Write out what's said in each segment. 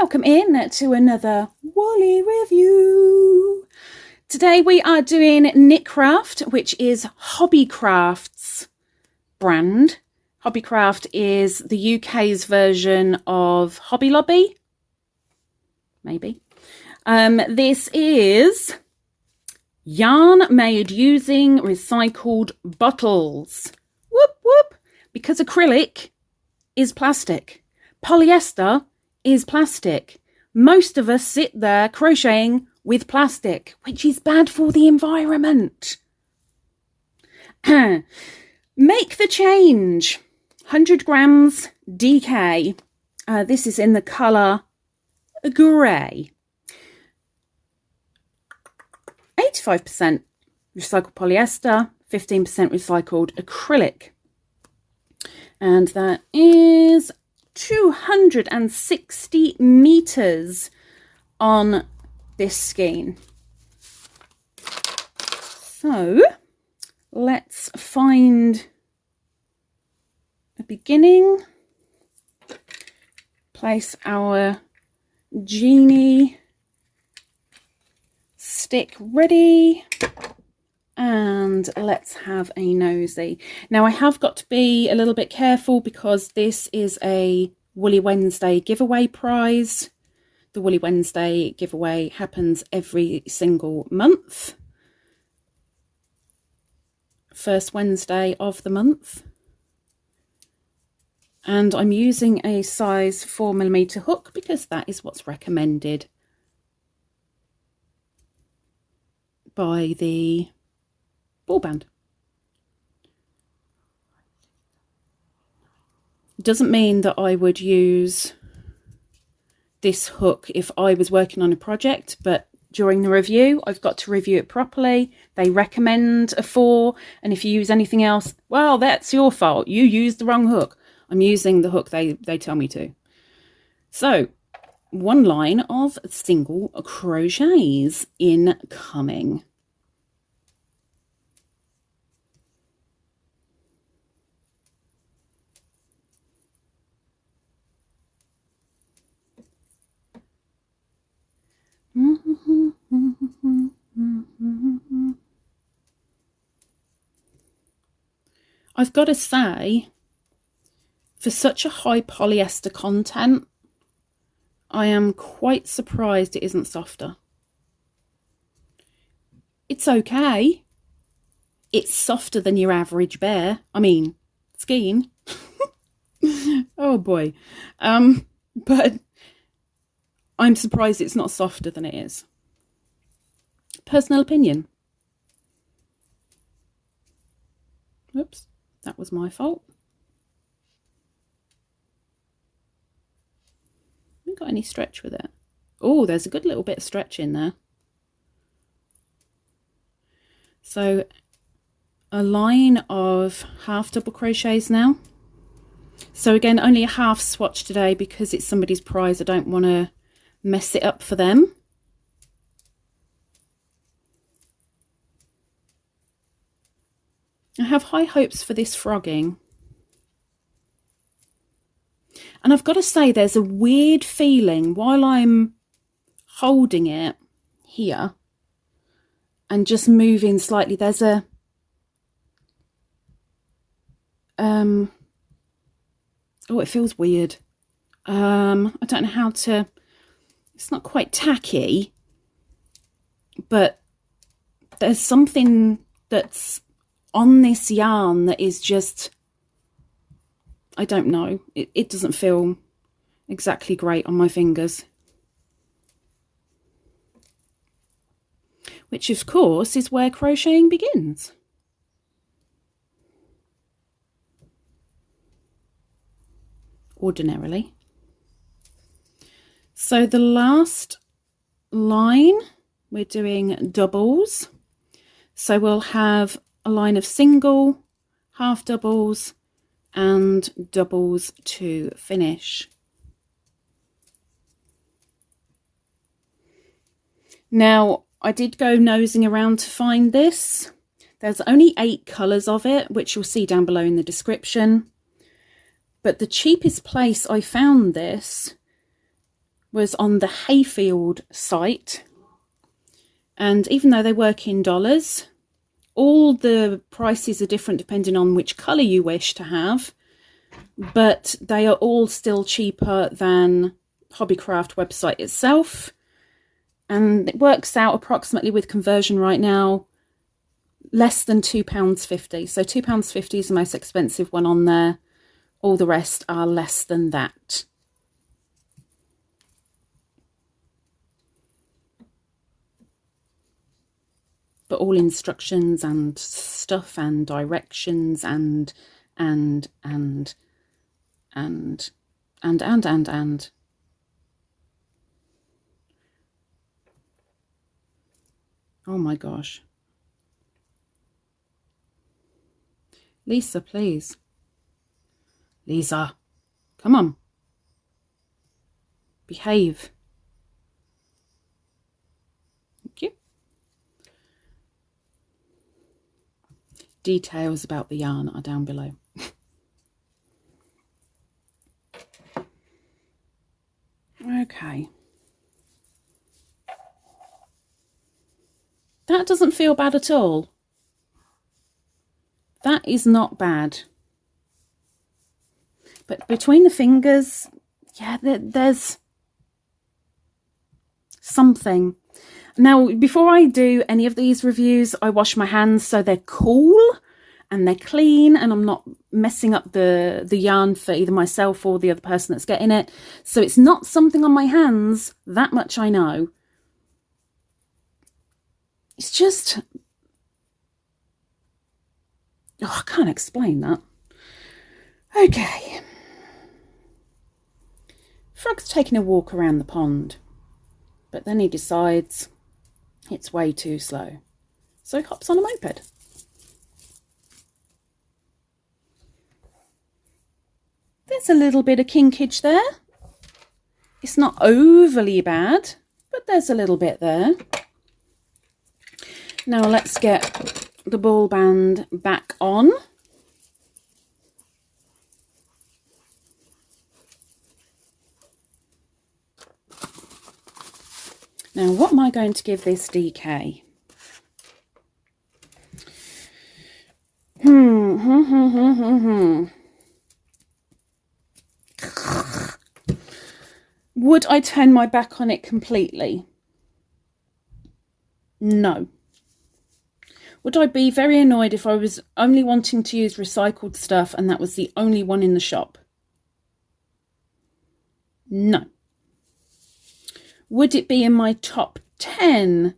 welcome in to another Woolly review. Today we are doing Knitcraft, which is Hobbycraft's brand. Hobbycraft is the UK's version of Hobby Lobby, maybe. This is yarn made using recycled bottles. Whoop whoop! Because acrylic is plastic. Polyester is plastic. Most of us sit there crocheting with plastic, which is bad for the environment. Make the change. 100 grams DK. This is in the colour grey. 85% recycled polyester, 15% recycled acrylic. And that is 260 meters on this skein. So let's find a beginning, place our genie stick ready, and let's have a nosy. Now I have got to be a little bit careful because this is a Woolly Wednesday giveaway prize. The Woolly Wednesday giveaway happens every single month. First Wednesday of the month. And I'm using a size 4mm hook because that is what's recommended by the ball band. Doesn't mean that I would use this hook if I was working on a project, but during the review I've got to review it properly. They recommend a 4, and if you use anything else, well, that's your fault. You used the wrong hook. I'm using the hook they tell me to. So, one line of single crochets incoming. I've got to say, for such a high polyester content, I am quite surprised it isn't softer. It's okay. It's softer than your average bear. I mean, skein. Oh boy. But I'm surprised it's not softer than it is. Personal opinion. Oops, that was my fault. Haven't got any stretch with it. Oh, there's a good little bit of stretch in there. So a line of half double crochets now. So again, only a half swatch today because it's somebody's prize. I don't want to mess it up for them. I have high hopes for this frogging. And I've got to say, there's a weird feeling while I'm holding it here and just moving slightly. There's a oh, it feels weird. I don't know how to. It's not quite tacky, but there's something that's on this yarn that is just, I don't know. It doesn't feel exactly great on my fingers. Which, of course, is where crocheting begins. Ordinarily. So the last line, we're doing doubles. So we'll have a line of single, half doubles, and doubles to finish. Now, I did go nosing around to find this. There's only 8 colours of it, which you'll see down below in the description. But the cheapest place I found this was on the Hayfield site, and even though they work in dollars, all the prices are different depending on which colour you wish to have, but they are all still cheaper than Hobbycraft website itself, and it works out approximately with conversion right now less than £2.50. So £2.50 is the most expensive one on there. All the rest are less than that. But all instructions and stuff and directions and oh my gosh. Lisa, please. Lisa, come on. Behave. Thank you. Details about the yarn are down below. Okay. That doesn't feel bad at all. That is not bad. But between the fingers, yeah, there's something. Now, before I do any of these reviews, I wash my hands so they're cool and they're clean, and I'm not messing up the yarn for either myself or the other person that's getting it. So it's not something on my hands, that much I know. It's just, oh, I can't explain that. Okay. Frog's taking a walk around the pond, but then he decides it's way too slow. So he hops on a moped. There's a little bit of kinkage there. It's not overly bad, but there's a little bit there. Now let's get the ball band back on. Now, what am I going to give this DK? Would I turn my back on it completely? No. Would I be very annoyed if I was only wanting to use recycled stuff and that was the only one in the shop? No. Would it be in my top 10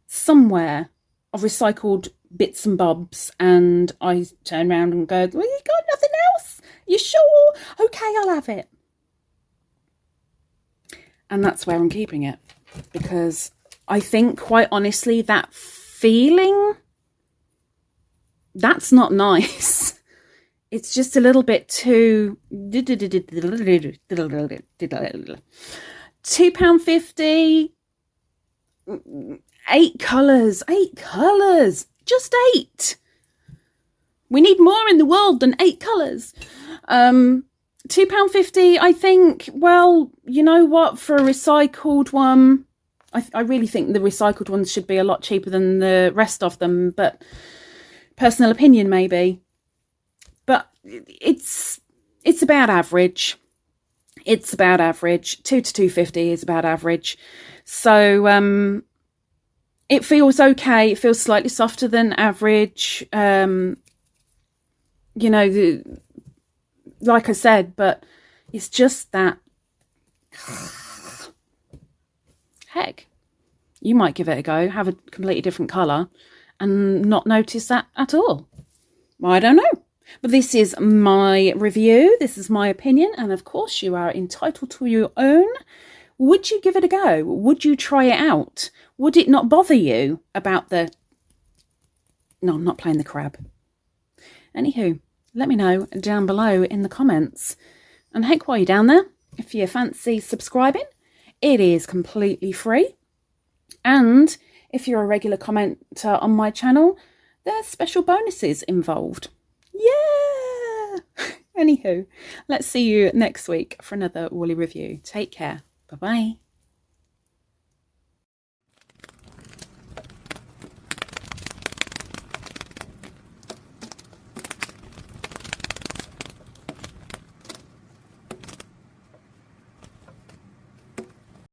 somewhere of recycled bits and bobs, and I turn around and go, well, you got nothing else? You sure? Okay, I'll have it. And that's where I'm keeping it, because I think, quite honestly, that feeling, that's not nice. It's just a little bit too... £2.50, 8 colours, just 8. We need more in the world than 8 colours. £2.50, I think, well, you know what, for a recycled one, I really think the recycled ones should be a lot cheaper than the rest of them, but personal opinion maybe. But it's about average. It's about average. 2 to 250 is about average. So it feels okay. It feels slightly softer than average. You know, like I said, but it's just that. Heck, you might give it a go, have a completely different colour and not notice that at all. I don't know. But this is my review. This is my opinion. And of course, you are entitled to your own. Would you give it a go? Would you try it out? Would it not bother you about the... No, I'm not playing the crab. Anywho, let me know down below in the comments. And heck, while you're down there, if you fancy subscribing, it is completely free. And if you're a regular commenter on my channel, there's special bonuses involved. Yeah! Anywho, let's see you next week for another woolly review. Take care. Bye-bye.